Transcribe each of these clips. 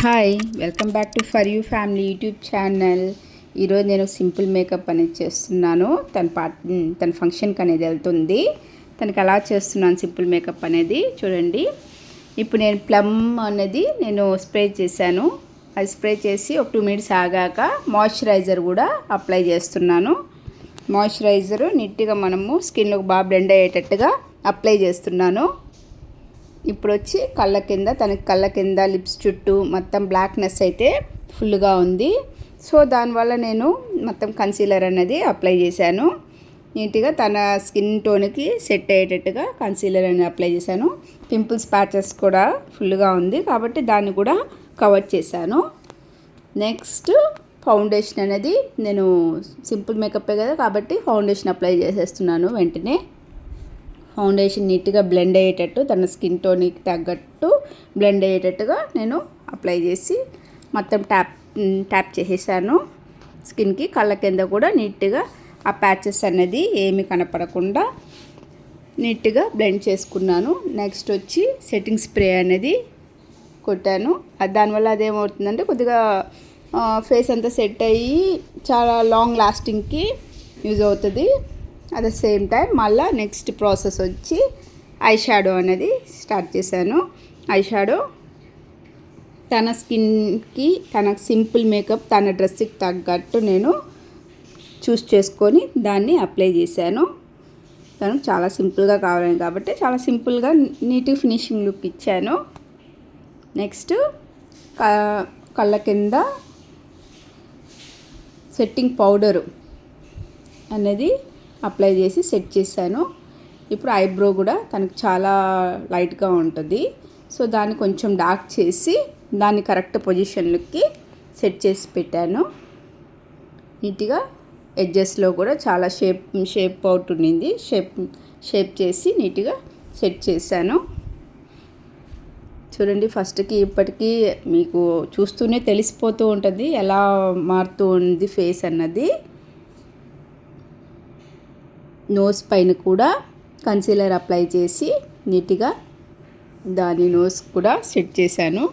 Hi, welcome back to for you family YouTube channel. ఈరోజు నేను simple makeup అనేది చేస్తున్నాను. తన ఫంక్షన్కి అనేది వెళ్తుంది. తనకి అలా చేస్తున్నాను సింపుల్ మేకప్ అనేది చూడండి. ఇప్పుడు నేను ప్లమ్ అనేది స్ప్రే చేశాను. అది స్ప్రే చేసి ఒక 2 minutes ఆగాక మాయిశ్చరైజర్ కూడా అప్లై చేస్తున్నాను. మాయిశ్చరైజరు నీట్గా మనము స్కిన్లోకి బాగా బ్లెండ్ అయ్యేటట్టుగా అప్లై చేస్తున్నాను. ఇప్పుడు వచ్చి తనకి కళ్ళ కింద లిప్స్ చుట్టూ మొత్తం బ్లాక్నెస్ అయితే ఫుల్గా ఉంది. సో దానివల్ల నేను మొత్తం కన్సీలర్ అనేది అప్లై చేశాను. నీట్గా తన స్కిన్ టోన్కి సెట్ అయ్యేటట్టుగా కన్సీలర్ అనేది అప్లై చేశాను. పింపుల్స్ ప్యాచెస్ కూడా ఫుల్గా ఉంది కాబట్టి దాన్ని కూడా కవర్ చేశాను. నెక్స్ట్ ఫౌండేషన్ అనేది నేను సింపుల్ మేకప్పే కదా కాబట్టి ఫౌండేషన్ అప్లై చేసేస్తున్నాను. వెంటనే ఫౌండేషన్ నీట్గా బ్లెండ్ అయ్యేటట్టు తన స్కిన్ టోన్కి తగ్గట్టు బ్లెండ్ అయ్యేటట్టుగా నేను అప్లై చేసి మొత్తం ట్యాప్ చేసేసాను. స్కిన్కి కళ్ళ కింద కూడా నీట్గా ఆ ప్యాచెస్ అనేది ఏమీ కనపడకుండా నీట్గా బ్లెండ్ చేసుకున్నాను. నెక్స్ట్ వచ్చి సెట్టింగ్ స్ప్రే అనేది కొట్టాను. దానివల్ల అదేమవుతుందంటే కొద్దిగా ఫేస్ అంతా సెట్ అయ్యి చాలా లాంగ్ లాస్టింగ్కి యూజ్ అవుతుంది. అట్ ద సేమ్ టైం మళ్ళీ నెక్స్ట్ ప్రాసెస్ వచ్చి ఐ షాడో అనేది స్టార్ట్ చేశాను. ఐ షాడో తన స్కిన్కి తన సింపుల్ మేకప్ తన డ్రెస్కి తగ్గట్టు నేను చూస్ చేసుకొని దాన్ని అప్లై చేశాను. తనకు చాలా సింపుల్గా కావాలి కాబట్టి చాలా సింపుల్గా నీట్గా ఫినిషింగ్ లుక్ ఇచ్చాను. నెక్స్ట్ కళ్ళ కింద సెట్టింగ్ పౌడరు అనేది అప్లై చేసి సెట్ చేశాను. ఇప్పుడు ఐబ్రో కూడా తనకు చాలా లైట్గా ఉంటుంది. సో దాన్ని కొంచెం డార్క్ చేసి దాన్ని కరెక్ట్ పొజిషన్లకి సెట్ చేసి పెట్టాను. నీట్గా ఎడ్జెస్లో కూడా చాలా షేప్ అవుట్ ఉండింది. షేప్ చేసి నీట్గా సెట్ చేశాను. చూడండి, ఫస్ట్కి ఇప్పటికీ మీకు చూస్తూనే తెలిసిపోతూ ఉంటుంది ఎలా మారుతూ ఉంది ఫేస్ అన్నది. నోస్ పైన కూడా కన్సీలర్ అప్లై చేసి నీట్గా దాని నోస్ కూడా సెట్ చేశాను.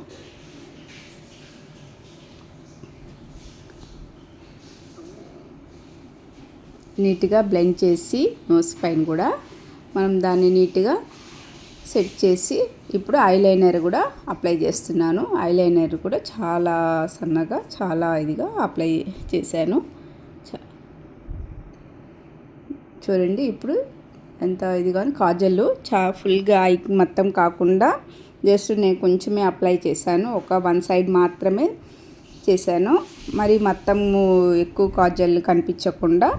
నీట్గా బ్లెండ్ చేసి నోస్ పైన కూడా మనం దాన్ని నీట్గా సెట్ చేసి ఇప్పుడు ఐలైనర్ కూడా అప్లై చేస్తున్నాను. ఐలైనర్ కూడా చాలా సన్నగా చాలా ఇదిగా అప్లై చేశాను. చూడండి, ఇప్పుడు ఎంత ఇదిగా కాజల్ ఫుల్గా ఐ మొత్తం కాకుండా జస్ట్ నేను కొంచెమే అప్లై చేశాను. ఒక 1 side మాత్రమే చేశాను. మరి మొత్తము ఎక్కువ కాజల్ కనిపించకుండా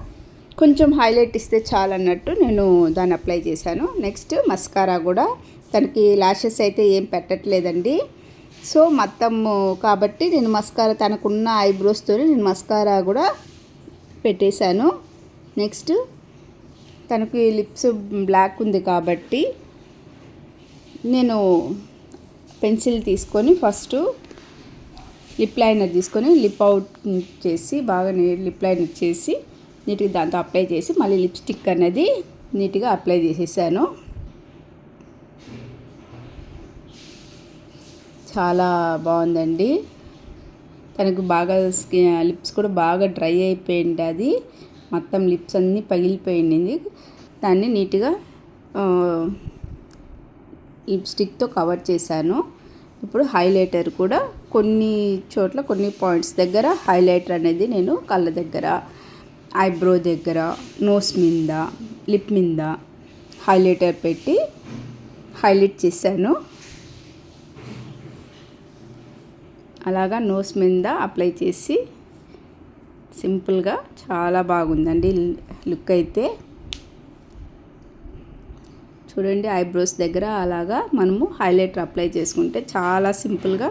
కొంచెం హైలైట్ ఇస్తే చాలన్నట్టు నేను దాన్ని అప్లై చేశాను. నెక్స్ట్ మస్కారా కూడా తనకి ల్యాషెస్ అయితే ఏం పెట్టట్లేదండి. సో మొత్తము కాబట్టి నేను మస్కారా తనకున్న ఐబ్రోస్తో నేను మస్కారా కూడా పెట్టేశాను. నెక్స్ట్ తనకి లిప్స్ బ్లాక్ ఉంది కాబట్టి నేను పెన్సిల్ తీసుకొని ఫస్ట్ లిప్ లైనర్ తీసుకొని లిప్ అవుట్ చేసి బాగా లిప్ లైనర్ చేసి నీట్గా దాంతో అప్లై చేసి మళ్ళీ లిప్స్టిక్ అనేది నీట్గా అప్లై చేసేసాను. చాలా బాగుందండి. తనకు బాగా లిప్స్ కూడా బాగా డ్రై అయిపోయింది. అది మొత్తం లిప్స్ అన్నీ పగిలిపోయింది. దాన్ని నీట్గా లిప్స్టిక్తో కవర్ చేశాను. ఇప్పుడు హైలైటర్ కూడా కొన్ని చోట్ల కొన్ని పాయింట్స్ దగ్గర హైలైటర్ అనేది నేను కళ్ళ దగ్గర, ఐబ్రో దగ్గర, నోస్ మీద, లిప్ మీద హైలైటర్ పెట్టి హైలైట్ చేశాను. అలాగా నోస్ మీద అప్లై చేసి సింపుల్గా చాలా బాగుందండి లుక్ అయితే. చూడండి, ఐబ్రోస్ దగ్గర అలాగా మనము హైలైటర్ అప్లై చేసుకుంటే చాలా సింపుల్గా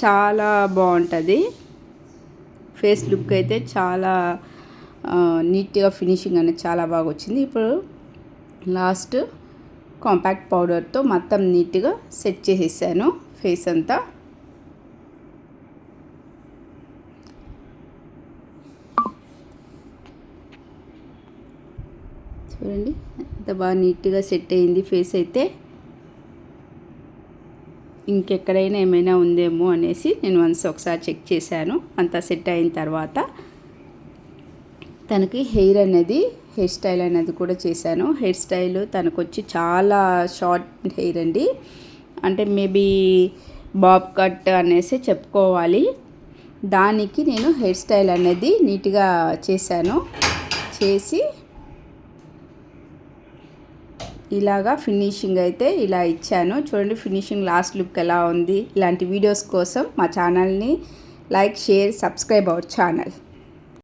చాలా బాగుంటుంది. ఫేస్ లుక్ అయితే చాలా నీట్గా ఫినిషింగ్ అనేది చాలా బాగా వచ్చింది. ఇప్పుడు లాస్ట్ కాంపాక్ట్ పౌడర్తో మొత్తం నీట్గా సెట్ చేసేసాను ఫేస్ అంతా. చూడండి ఎంత బాగా నీట్గా సెట్ అయింది ఫేస్ అయితే. ఇంకెక్కడైనా ఏమైనా ఉందేమో అనేసి నేను ఒకసారి చెక్ చేశాను. అంతా సెట్ అయిన తర్వాత తనకి హెయిర్ స్టైల్ అనేది కూడా చేశాను. హెయిర్ స్టైల్ తనకు వచ్చి చాలా షార్ట్ హెయిర్ అండి. అంటే మేబీ బాబ్ కట్ అనేసి చెప్పుకోవాలి. దానికి నేను హెయిర్ స్టైల్ అనేది నీట్గా చేశాను. చేసి ఇలాగా ఫినిషింగ్ అయితే ఇలా ఇచ్చాను. చూడండి ఫినిషింగ్ లాస్ట్ లుక్ ఎలా ఉంది. ఇలాంటి వీడియోస్ కోసం మా ఛానల్ని like, share, subscribe our channel.